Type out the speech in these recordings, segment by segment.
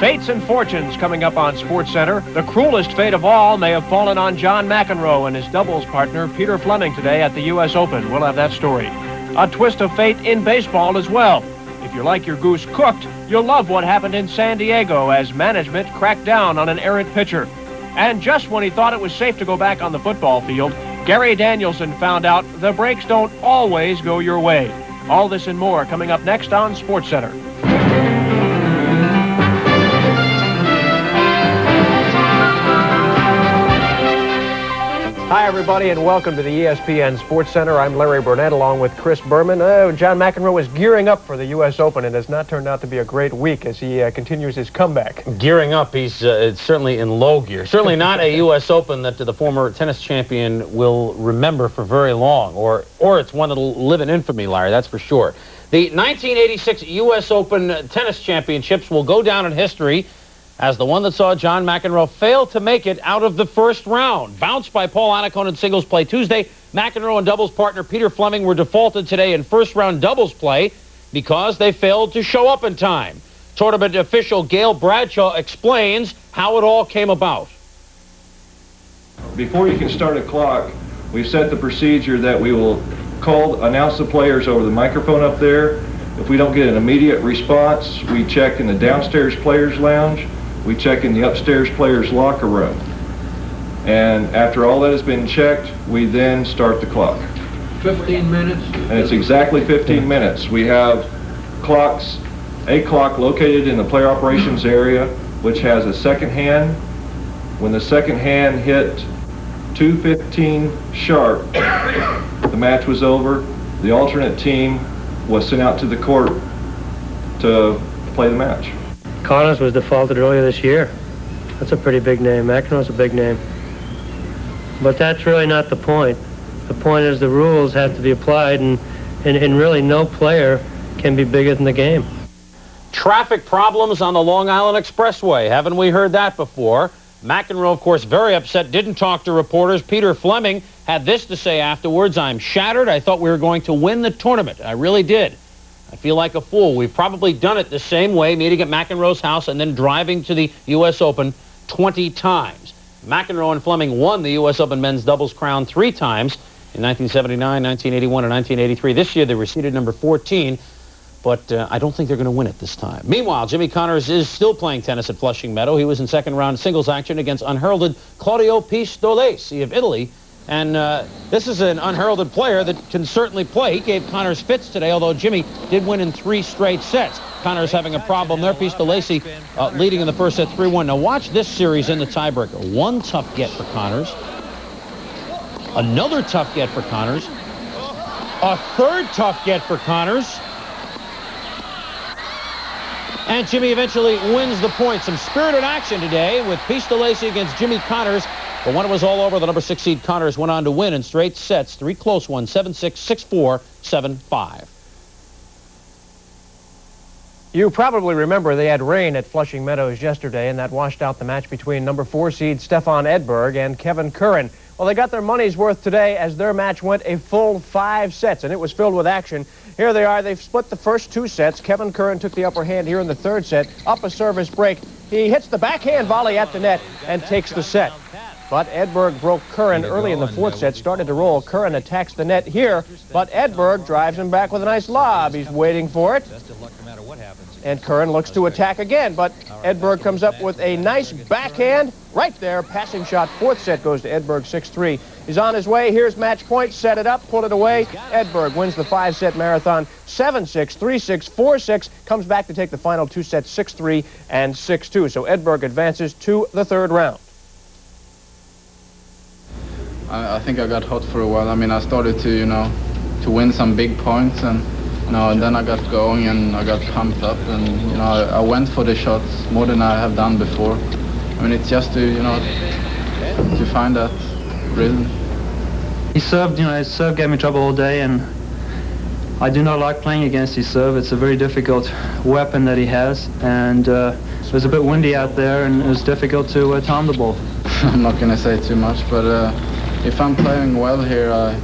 Fates and fortunes coming up on SportsCenter. The cruelest fate of all may have fallen on John McEnroe and his doubles partner Peter Fleming today at the U.S. Open. We'll have that story. A twist of fate in baseball as well. If you like your goose cooked, you'll love what happened in San Diego as management cracked down on an errant pitcher. And just when he thought it was safe to go back on the football field, Gary Danielson found out the breaks don't always go your way. All this and more coming up next on SportsCenter. Hi, everybody, and welcome to the ESPN SportsCenter. I'm Larry Burnett, along with Chris Berman. John McEnroe is gearing up for the U.S. Open, and has not turned out to be a great week as he continues his comeback. Gearing up, he's certainly in low gear. Certainly not a U.S. Open that the former tennis champion will remember for very long, or it's one that'll live in infamy, Larry, that's for sure. The 1986 U.S. Open Tennis Championships will go down in history as the one that saw John McEnroe fail to make it out of the first round. Bounced by Paul Annacone in singles play Tuesday, McEnroe and doubles partner Peter Fleming were defaulted today in first-round doubles play because they failed to show up in time. Tournament official Gail Bradshaw explains how it all came about. Before you can start a clock, we've set the procedure that we will announce the players over the microphone up there. If we don't get an immediate response, we check in the downstairs players' lounge. We check in the upstairs players' locker room. And after all that has been checked, we then start the clock. 15 minutes? And it's exactly 15 minutes. We have a clock located in the player operations area, which has a second hand. When the second hand hit 2:15 sharp, the match was over. The alternate team was sent out to the court to play the match. Connors was defaulted earlier this year. That's a pretty big name. McEnroe's a big name. But that's really not the point. The point is the rules have to be applied, and really no player can be bigger than the game. Traffic problems on the Long Island Expressway. Haven't we heard that before? McEnroe, of course, very upset, didn't talk to reporters. Peter Fleming had this to say afterwards: "I'm shattered. I thought we were going to win the tournament. I really did. I feel like a fool. We've probably done it the same way, meeting at McEnroe's house and then driving to the U.S. Open 20 times. McEnroe and Fleming won the U.S. Open men's doubles crown 3 times in 1979, 1981, and 1983. This year, they were seeded number 14, but I don't think they're going to win it this time. Meanwhile, Jimmy Connors is still playing tennis at Flushing Meadow. He was in second-round singles action against unheralded Claudio Pistolesi of Italy. And this is an unheralded player that can certainly play. He gave Connors fits today, although Jimmy did win in 3 straight sets. Connors having a problem there. Pistolesi leading in the first set 3-1. Now watch this series in the tiebreaker. One tough get for Connors. Another tough get for Connors. A third tough get for Connors. And Jimmy eventually wins the point. Some spirited action today with Pistolesi against Jimmy Connors. But when it was all over, the number 6 seed Connors went on to win in straight sets. 3 close ones, 7-6, 6-4, 7-5. You probably remember they had rain at Flushing Meadows yesterday, and that washed out the match between number 4 seed Stefan Edberg and Kevin Curran. Well, they got their money's worth today as their match went a full 5 sets, and it was filled with action. Here they are. They've split the first 2 sets. Kevin Curran took the upper hand here in the 3rd set. Up a service break. He hits the backhand volley at the net and takes the set. But Edberg broke Curran early in the 4th set, started to roll. Curran attacks the net here, but Edberg drives him back with a nice lob. He's waiting for it. And Curran looks to attack again, but Edberg comes up with a nice backhand right there. Passing shot. 4th set goes to Edberg 6-3. He's on his way. Here's match point. Set it up, pull it away. Edberg wins the 5-set marathon 7-6, 3-6, 4-6. Comes back to take the final 2 sets 6-3 and 6-2. So Edberg advances to the 3rd round. I think I got hot for a while. I mean, I started to win some big points, and and then I got going and I got pumped up, and I went for the shots more than I have done before. I mean, it's just to find that rhythm. He served, his serve gave me trouble all day, and I do not like playing against his serve. It's a very difficult weapon that he has, and it was a bit windy out there, and it was difficult to time the ball. I'm not going to say too much, but if I'm playing well here, I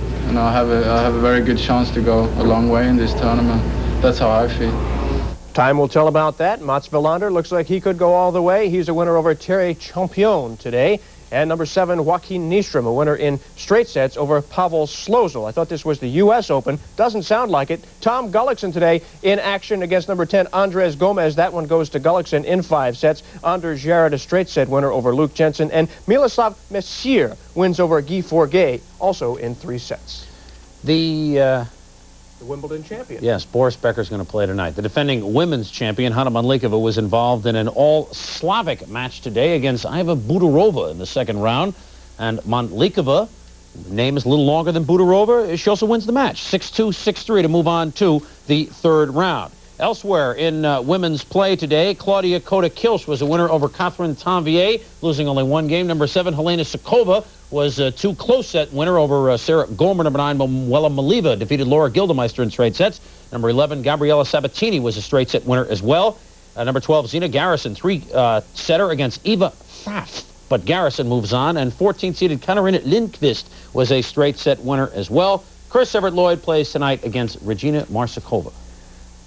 have a very good chance to go a long way in this tournament. That's how I feel. Time will tell about that. Mats Wilander looks like he could go all the way. He's a winner over Thierry Champion today. And number 7, Joaquin Nystrom, a winner in straight sets over Pavel Slosel. I thought this was the U.S. Open. Doesn't sound like it. Tom Gullickson today in action against number 10, Andres Gomez. That one goes to Gullickson in 5 sets. Anders Jarrett, a straight set winner over Luke Jensen. And Miloslav Messier wins over Guy Forget, also in 3 sets. The Wimbledon champion. Yes, Boris Becker's going to play tonight. The defending women's champion, Hanna Mandlikova, was involved in an all-Slavic match today against Iva Budorova in the second round. And Mandlikova, the name is a little longer than Budorova. She also wins the match, 6-2, 6-3 to move on to the third round. Elsewhere in women's play today, Claudia Kota-Kilsch was a winner over Catherine Tanvier, losing only 1 game. Number 7, Helena Sukova was a 2 close set winner over Sarah Gomer. Number 9, Manuela Maliva defeated Laura Gildemeister in straight sets. Number 11, Gabriela Sabatini was a straight set winner as well. Number 12, Zina Garrison, 3-setter against Eva Pfaff. But Garrison moves on, and 14th-seeded Katarina Lindqvist was a straight set winner as well. Chris Evert-Lloyd plays tonight against Regina Marsakova.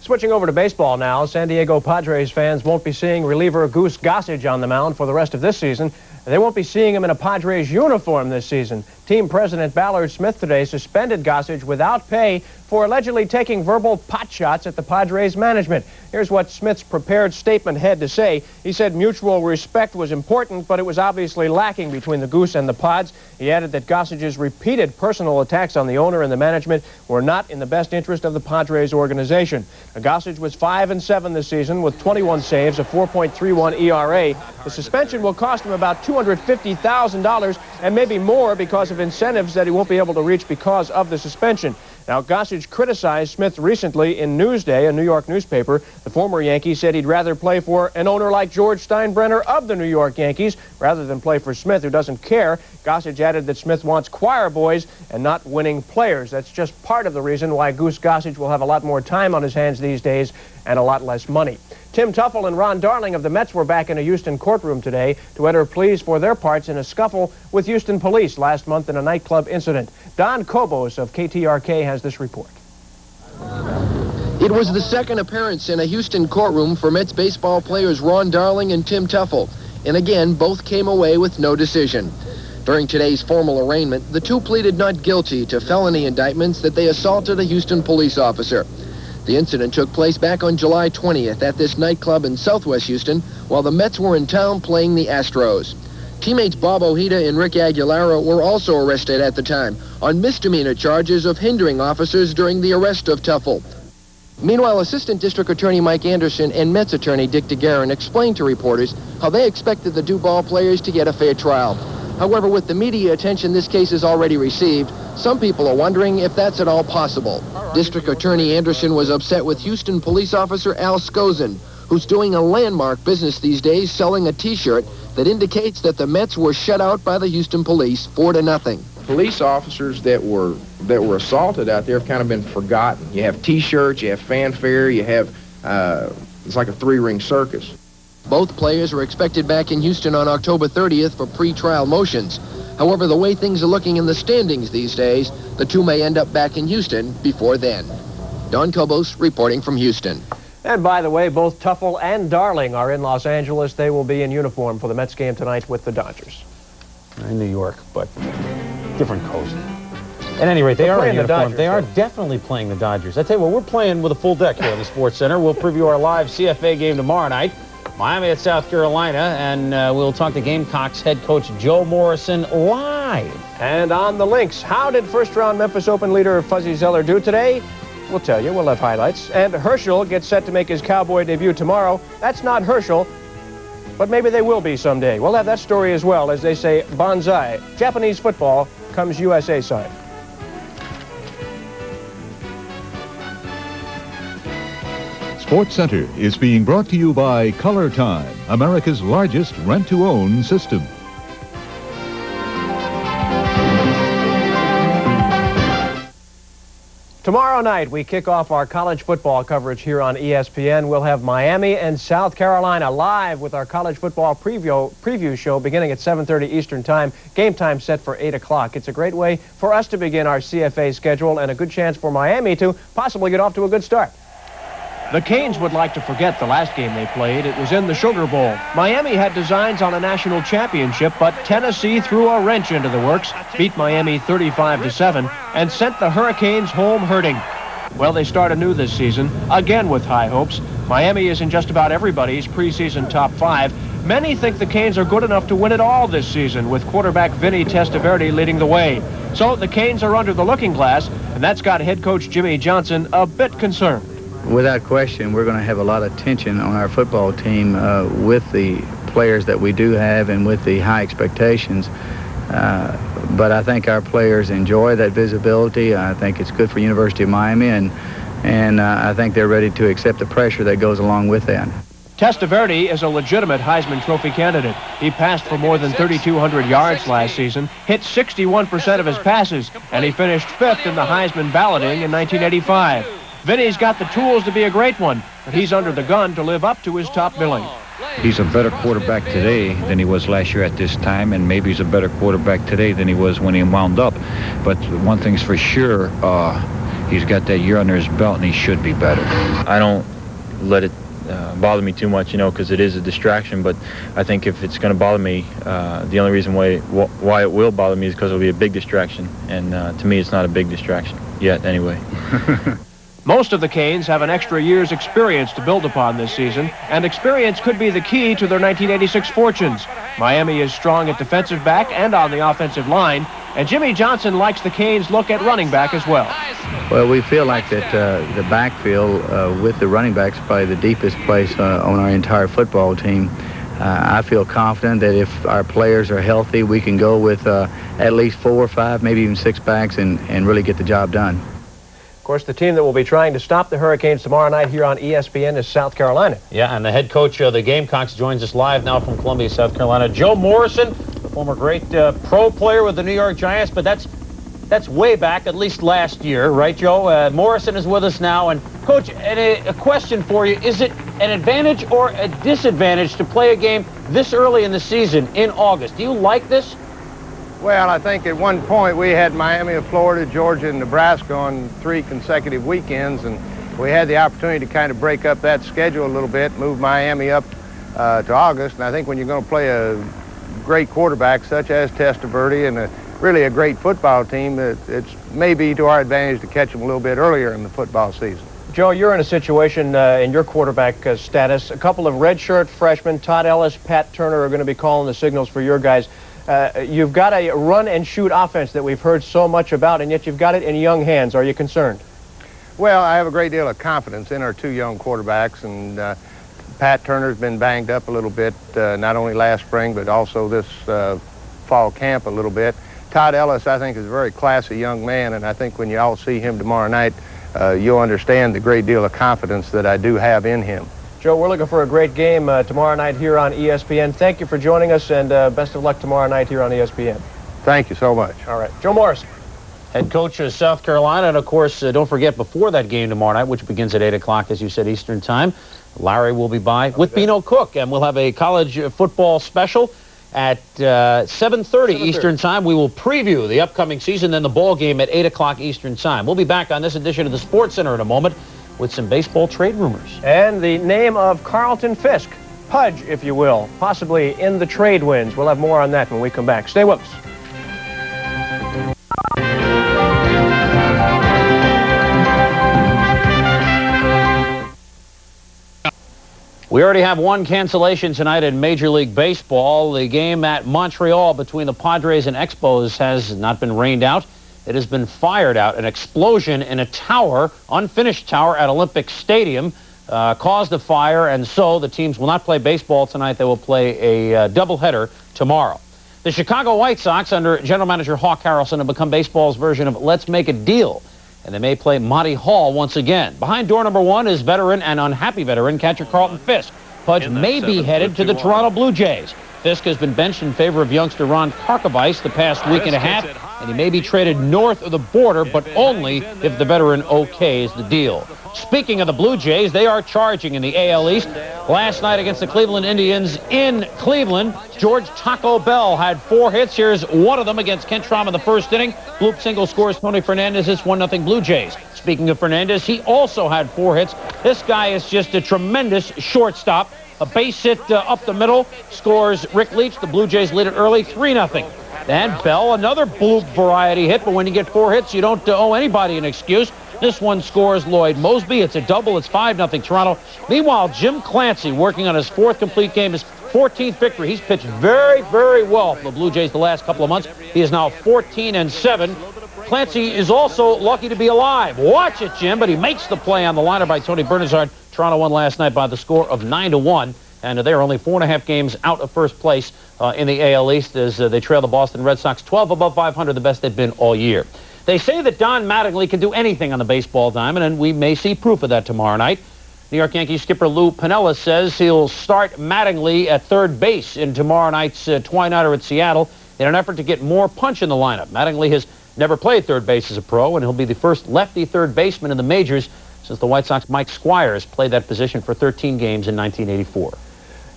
Switching over to baseball now, San Diego Padres fans won't be seeing reliever Goose Gossage on the mound for the rest of this season. They won't be seeing him in a Padres uniform this season. Team president Ballard Smith today suspended Gossage without pay for allegedly taking verbal pot shots at the Padres management. Here's what Smith's prepared statement had to say. He said mutual respect was important, but it was obviously lacking between the Goose and the Pods. He added that Gossage's repeated personal attacks on the owner and the management were not in the best interest of the Padres organization. Gossage was 5-7 this season with 21 saves, a 4.31 ERA. The suspension will cost him about $250,000 and maybe more because of incentives that he won't be able to reach because of the suspension. Now, Gossage criticized Smith recently in Newsday, a New York newspaper. The former Yankee said he'd rather play for an owner like George Steinbrenner of the New York Yankees rather than play for Smith, who doesn't care. Gossage added that Smith wants choir boys and not winning players. That's just part of the reason why Goose Gossage will have a lot more time on his hands these days and a lot less money. Tim Teufel and Ron Darling of the Mets were back in a Houston courtroom today to enter pleas for their parts in a scuffle with Houston police last month in a nightclub incident. Don Kobos of KTRK has this report. It was the second appearance in a Houston courtroom for Mets baseball players Ron Darling and Tim Teufel, and again, both came away with no decision. During today's formal arraignment, the two pleaded not guilty to felony indictments that they assaulted a Houston police officer. The incident took place back on July 20th at this nightclub in southwest Houston while the Mets were in town playing the Astros. Teammates Bob Ojeda and Rick Aguilera were also arrested at the time on misdemeanor charges of hindering officers during the arrest of Teufel. Meanwhile, Assistant District Attorney Mike Anderson and Mets attorney Dick DeGuerin explained to reporters how they expected the two ball players to get a fair trial. However, with the media attention this case has already received, some people are wondering if that's at all possible. District Attorney Anderson was upset with Houston police officer Al Skozin, who's doing a landmark business these days selling a T-shirt that indicates that the Mets were shut out by the Houston police 4-0. Police officers that were assaulted out there have kind of been forgotten. You have T-shirts, you have fanfare, you have, it's like a 3-ring circus. Both players are expected back in Houston on October 30th for pre-trial motions. However, the way things are looking in the standings these days, the two may end up back in Houston before then. Don Kobos reporting from Houston. And by the way, both Teufel and Darling are in Los Angeles. They will be in uniform for the Mets game tonight with the Dodgers. In New York, but different coast. At any rate, they are in uniform. They are definitely playing the Dodgers. I tell you what, we're playing with a full deck here in the Sports Center. We'll preview our live CFA game tomorrow night. Miami at South Carolina, and we'll talk to Gamecocks head coach Joe Morrison live. And on the links, how did first-round Memphis Open leader Fuzzy Zoeller do today? We'll tell you. We'll have highlights. And Herschel gets set to make his Cowboy debut tomorrow. That's not Herschel, but maybe they will be someday. We'll have that story as well, as they say, bonsai. Japanese football comes USA side. Sports Center is being brought to you by Color Time, America's largest rent-to-own system. Tomorrow night, we kick off our college football coverage here on ESPN. We'll have Miami and South Carolina live with our college football preview show beginning at 7:30 Eastern Time. Game time set for 8 o'clock. It's a great way for us to begin our CFA schedule and a good chance for Miami to possibly get off to a good start. The Canes would like to forget the last game they played. It was in the Sugar Bowl. Miami had designs on a national championship, but Tennessee threw a wrench into the works, beat Miami 35-7, and sent the Hurricanes home hurting. Well, they start anew this season, again with high hopes. Miami is in just about everybody's preseason top 5. Many think the Canes are good enough to win it all this season, with quarterback Vinny Testaverde leading the way. So the Canes are under the looking glass, and that's got head coach Jimmy Johnson a bit concerned. Without question, we're going to have a lot of tension on our football team with the players that we do have and with the high expectations. But I think our players enjoy that visibility. I think it's good for University of Miami, and I think they're ready to accept the pressure that goes along with that. Testaverde is a legitimate Heisman Trophy candidate. He passed for more than 3,200 yards last season, hit 61% of his passes, and he finished 5th in the Heisman balloting in 1985. Vinny's got the tools to be a great one, but he's under the gun to live up to his top billing. He's a better quarterback today than he was last year at this time, and maybe he's a better quarterback today than he was when he wound up. But one thing's for sure, he's got that year under his belt, and he should be better. I don't let it bother me too much, because it is a distraction. But I think if it's going to bother me, the only reason why it will bother me is because it'll be a big distraction. And to me, it's not a big distraction yet, anyway. Most of the Canes have an extra year's experience to build upon this season, and experience could be the key to their 1986 fortunes. Miami is strong at defensive back and on the offensive line, and Jimmy Johnson likes the Canes' look at running back as well. Well, we feel like that the backfield with the running backs is probably the deepest place on our entire football team. I feel confident that if our players are healthy, we can go with at least 4 or 5, maybe even 6 backs and really get the job done. Of course, the team that will be trying to stop the Hurricanes tomorrow night here on ESPN is South Carolina. Yeah, and the head coach of the Gamecocks joins us live now from Columbia, South Carolina. Joe Morrison, former great pro player with the New York Giants, but that's way back, at least last year, right, Joe? Morrison is with us now. And, Coach, a question for you. Is it an advantage or a disadvantage to play a game this early in the season in August? Do you like this? Well, I think at one point we had Miami of Florida, Georgia, and Nebraska on 3 consecutive weekends, and we had the opportunity to kind of break up that schedule a little bit, move Miami up to August. And I think when you're going to play a great quarterback such as Testaverde and really a great football team, it's maybe to our advantage to catch them a little bit earlier in the football season. Joe, you're in a situation in your quarterback status. A couple of redshirt freshmen, Todd Ellis, Pat Turner, are going to be calling the signals for your guys. You've got a run-and-shoot offense that we've heard so much about, and yet you've got it in young hands. Are you concerned? Well, I have a great deal of confidence in our 2 young quarterbacks, and Pat Turner's been banged up a little bit, not only last spring, but also this fall camp a little bit. Todd Ellis, I think, is a very classy young man, and I think when you all see him tomorrow night, you'll understand the great deal of confidence that I do have in him. Joe, we're looking for a great game tomorrow night here on ESPN. Thank you for joining us, and best of luck tomorrow night here on ESPN. Thank you so much. All right. Joe Morrison, head coach of South Carolina. And, of course, don't forget, before that game tomorrow night, which begins at 8 o'clock, as you said, Eastern Time, Larry will be by with Beano Cook, and we'll have a college football special at 7:30 Eastern Time. We will preview the upcoming season, then the ball game at 8 o'clock Eastern Time. We'll be back on this edition of the Sports Center in a moment with some baseball trade rumors. And the name of Carlton Fisk, Pudge, if you will, possibly in the trade winds. We'll have more on that when we come back. Stay with us. We already have one cancellation tonight in Major League Baseball. The game at Montreal between the Padres and Expos has not been rained out. It has been fired out. An explosion in a tower, unfinished tower at Olympic Stadium, caused a fire, and so the teams will not play baseball tonight. They will play a doubleheader tomorrow. The Chicago White Sox, under general manager Hawk Harrelson, have become baseball's version of Let's Make a Deal, and they may play Monty Hall once again. Behind door number 1 is veteran and unhappy veteran catcher Carlton Fisk. Pudge may be headed to the Toronto Blue Jays. Fisk has been benched in favor of youngster Ron Karkovice the past week and a half. and he may be traded north of the border, but only if the veteran okays the deal. Speaking of the Blue Jays, they are charging in the AL East. Last night against the Cleveland Indians in Cleveland, George Taco Bell had 4 hits. Here's one of them against Kent Traum in the first inning. Bloop single scores Tony Fernandez. It's 1-0 Blue Jays. Speaking of Fernandez, he also had 4 hits. This guy is just a tremendous shortstop. A base hit up the middle scores Rick Leach. The Blue Jays lead it early, 3-0. And Bell, another Bloop variety hit, but when you get 4 hits, you don't owe anybody an excuse. This one scores Lloyd Mosby. It's a double. It's 5-0 Toronto. Meanwhile, Jim Clancy working on his 4th complete game, his 14th victory. He's pitched very, very well for the Blue Jays the last couple of months. He is now 14-7. Clancy is also lucky to be alive. Watch it, Jim, but he makes the play on the liner by Tony Bernazard. Toronto won last night by the score of 9-1, and they're only 4.5 games out of first place in the AL East as they trail the Boston Red Sox 12 above 500, the best they've been all year. They say that Don Mattingly can do anything on the baseball diamond, and we may see proof of that tomorrow night. New York Yankees skipper Lou Piniella says he'll start Mattingly at third base in tomorrow night's Twilighter at Seattle in an effort to get more punch in the lineup. Mattingly has never played third base as a pro, and he'll be the first lefty third baseman in the majors since the White Sox Mike Squires played that position for 13 games in 1984.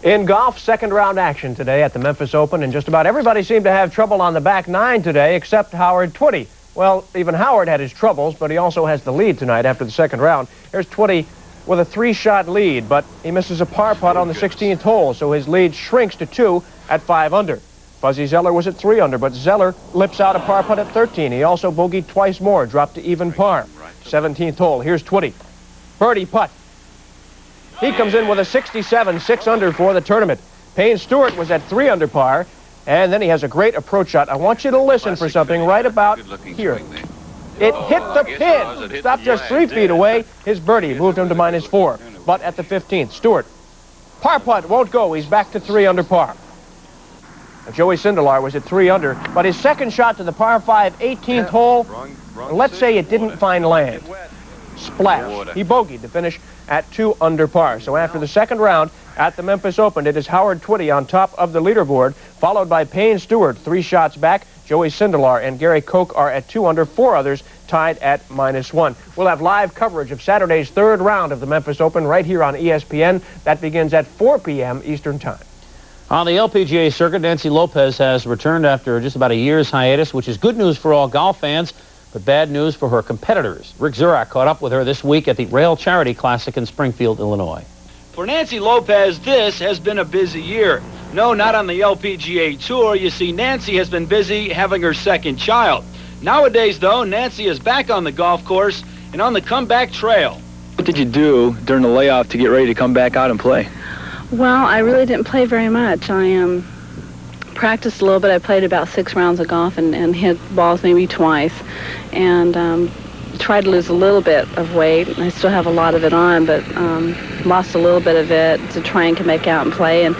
In golf, second-round action today at the Memphis Open, and just about everybody seemed to have trouble on the back 9 today except Howard Twitty. Well, even Howard had his troubles, but he also has the lead tonight after the second round. Here's Twitty with a 3-shot lead, but he misses a par putt on the 16th hole, so his lead shrinks to 2 at 5 under. Fuzzy Zeller was at 3 under, but Zeller lips out a par putt at 13. He also bogeyed twice more, dropped to even par. 17th hole, here's Twitty. Birdie putt. He comes in with a 67, 6 under for the tournament. Payne Stewart was at 3 under par, and then he has a great approach shot. I want you to listen for something right about here. It hit the pin. Stopped just 3 feet away. His birdie moved him to -4. But at the 15th, Stewart. Par putt won't go. He's back to 3 under par. Joey Sindelar was at 3 under, but his second shot to the par 5 18th hole, let's say it didn't find land. Splash. He bogeyed to finish at 2 under par. So after the second round at the Memphis Open, it is Howard Twitty on top of the leaderboard, followed by Payne Stewart, 3 shots back. Joey Sindelar and Gary Koch are at 2 under, 4 others tied at -1. We'll have live coverage of Saturday's third round of the Memphis Open right here on ESPN. That begins at 4 p.m. Eastern Time. On the LPGA circuit, Nancy Lopez has returned after just about a year's hiatus, which is good news for all golf fans, but bad news for her competitors. Rick Zurak caught up with her this week at the Rail Charity Classic in Springfield, Illinois. For Nancy Lopez, this has been a busy year. No, not on the LPGA Tour. You see, Nancy has been busy having her second child. Nowadays, though, Nancy is back on the golf course and on the comeback trail. What did you do during the layoff to get ready to come back out and play? Well, I really didn't play very much. I practiced a little bit. I played about 6 rounds of golf and hit balls maybe twice. And tried to lose a little bit of weight. I still have a lot of it on, but lost a little bit of it to try and come back out and play. And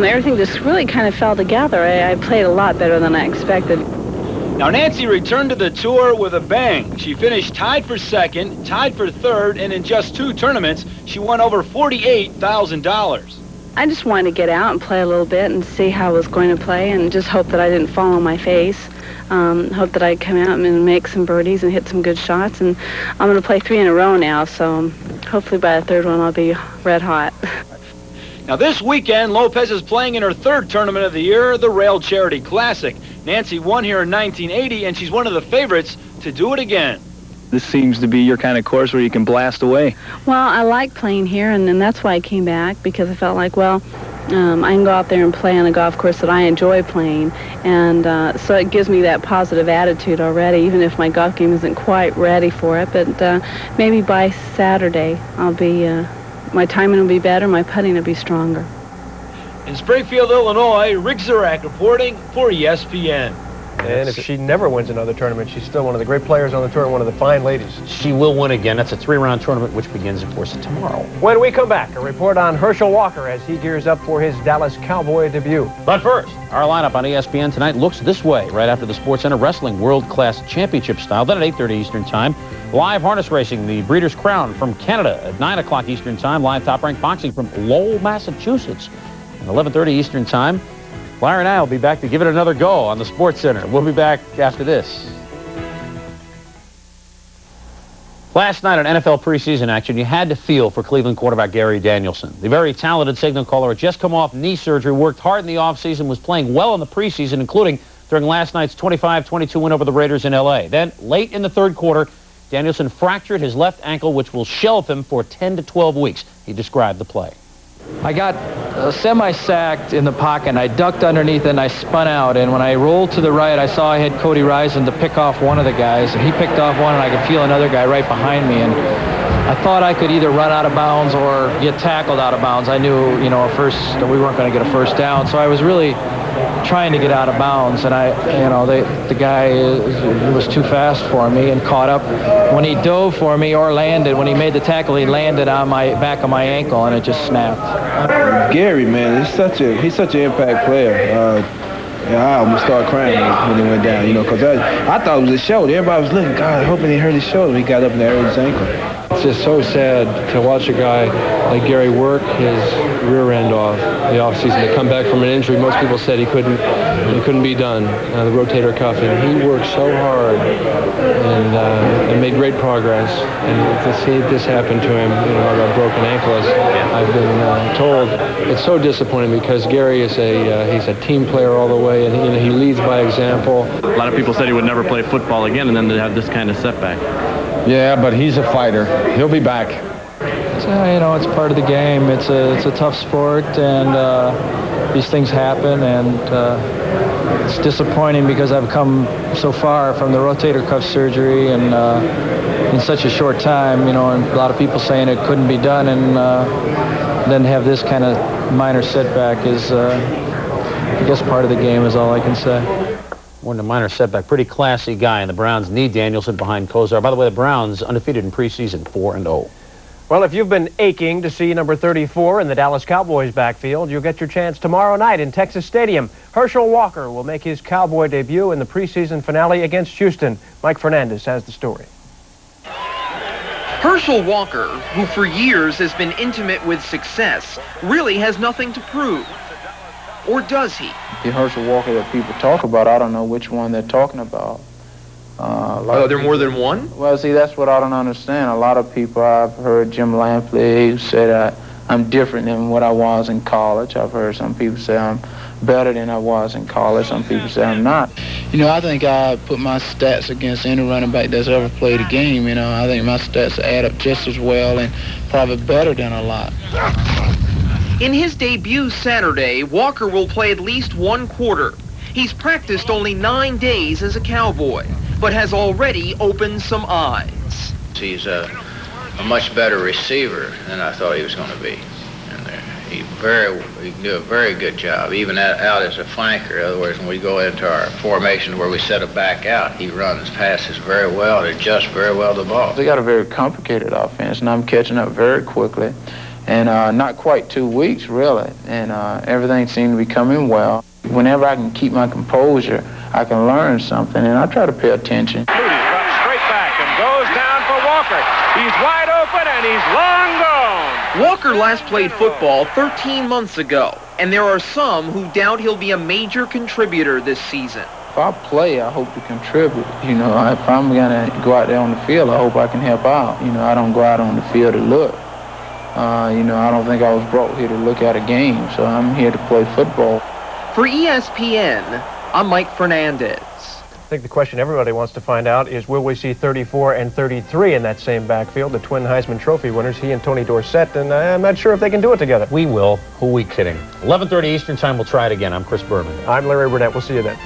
everything just really kind of fell together. I played a lot better than I expected. Now, Nancy returned to the tour with a bang. She finished tied for second, tied for third, and in just 2 tournaments, she won over $48,000. I just wanted to get out and play a little bit and see how I was going to play and just hope that I didn't fall on my face. Hope that I'd come out and make some birdies and hit some good shots. And I'm going to play 3 in a row now, so hopefully by the third one I'll be red hot. Now, this weekend, Lopez is playing in her 3rd tournament of the year, the Rail Charity Classic. Nancy won here in 1980, and she's one of the favorites to do it again. This seems to be your kind of course where you can blast away. Well, I like playing here, and that's why I came back, because I felt like, well, I can go out there and play on a golf course that I enjoy playing, and so it gives me that positive attitude already, even if my golf game isn't quite ready for it. But maybe by Saturday, I'll be, my timing will be better, my putting will be stronger. In Springfield, Illinois, Rick Zurak reporting for ESPN. And if she never wins another tournament, she's still one of the great players on the tour and one of the fine ladies. She will win again. That's a 3-round tournament, which begins, of course, tomorrow. When we come back, a report on Herschel Walker as he gears up for his Dallas Cowboy debut. But first, our lineup on ESPN tonight looks this way. Right after the SportsCenter Wrestling World Class Championship style. Then at 8:30 Eastern Time, live harness racing, the Breeders' Crown from Canada. At 9 o'clock Eastern Time, live top-ranked boxing from Lowell, Massachusetts. At 11:30 Eastern Time, Larry and I will be back to give it another go on the Sports Center. We'll be back after this. Last night on NFL preseason action, you had to feel for Cleveland quarterback Gary Danielson. The very talented signal caller had just come off knee surgery, worked hard in the offseason, was playing well in the preseason, including during last night's 25-22 win over the Raiders in L.A. Then, late in the third quarter, Danielson fractured his left ankle, which will shelve him for 10 to 12 weeks. He described the play. I got semi-sacked in the pocket, and I ducked underneath and I spun out, and when I rolled to the right, I saw I had Cody Risen to pick off one of the guys, and he picked off one, and I could feel another guy right behind me, and I thought I could either run out of bounds or get tackled out of bounds. I knew, you know, that we weren't going to get a first down, so I was really trying to get out of bounds, and the guy was too fast for me and caught up. When he dove for me or landed, when he made the tackle, he landed on my back of my ankle, and it just snapped. Gary, man, he's such an impact player. I almost started crying when he went down, you know, because I thought it was his shoulder. Everybody was looking, God, hoping he hurt his shoulder when he got up and hurt his ankle. It's just so sad to watch a guy like Gary work his rear end off the offseason to come back from an injury. Most people said it couldn't be done, the rotator cuff, and he worked so hard and made great progress. And to see this happen to him, you know, a broken ankle, as I've been told, it's so disappointing because Gary is he's a team player all the way, and he leads by example. A lot of people said he would never play football again, and then to have this kind of setback. Yeah, but he's a fighter. He'll be back. You know, it's part of the game. It's a tough sport, and these things happen, and it's disappointing because I've come so far from the rotator cuff surgery, and in such a short time, you know, and a lot of people saying it couldn't be done, and then have this kind of minor setback is, I guess, part of the game is all I can say. More than a minor setback. Pretty classy guy, and the Browns need Danielson behind Kosar. By the way, the Browns undefeated in preseason, 4-0. Well, if you've been aching to see number 34 in the Dallas Cowboys backfield, you'll get your chance tomorrow night in Texas Stadium. Herschel Walker will make his Cowboy debut in the preseason finale against Houston. Mike Fernandez has the story. Herschel Walker, who for years has been intimate with success, really has nothing to prove. Or does he? The Herschel Walker that people talk about, I don't know which one they're talking about. Are there more than one? Well, see, that's what I don't understand. A lot of people, I've heard Jim Lampley who said I'm different than what I was in college. I've heard some people say I'm better than I was in college. Some people say I'm not. You know, I think I put my stats against any running back that's ever played a game. You know, I think my stats add up just as well and probably better than a lot. In his debut Saturday, Walker will play at least one quarter. He's practiced only 9 days as a Cowboy, but has already opened some eyes. He's a much better receiver than I thought he was going to be. And he can do a very good job, even out as a flanker. In other words, when we go into our formation where we set a back out, he runs passes very well and adjusts very well to the ball. They got a very complicated offense, and I'm catching up very quickly. And not quite 2 weeks, really. And everything seemed to be coming well. Whenever I can keep my composure, I can learn something, and I try to pay attention. Moody drops straight back and goes down for Walker. He's wide open, and he's long gone. Walker last played football 13 months ago, and there are some who doubt he'll be a major contributor this season. If I play, I hope to contribute. You know, if I'm going to go out there on the field, I hope I can help out. You know, I don't go out on the field to look. You know, I don't think I was brought here to look at a game, so I'm here to play football. For ESPN, I'm Mike Fernandez. I think the question everybody wants to find out is, will we see 34 and 33 in that same backfield, the twin Heisman Trophy winners, he and Tony Dorsett, and I'm not sure if they can do it together. We will. Who are we kidding? 11:30 Eastern Time, we'll try it again. I'm Chris Berman. I'm Larry Burnett. We'll see you then.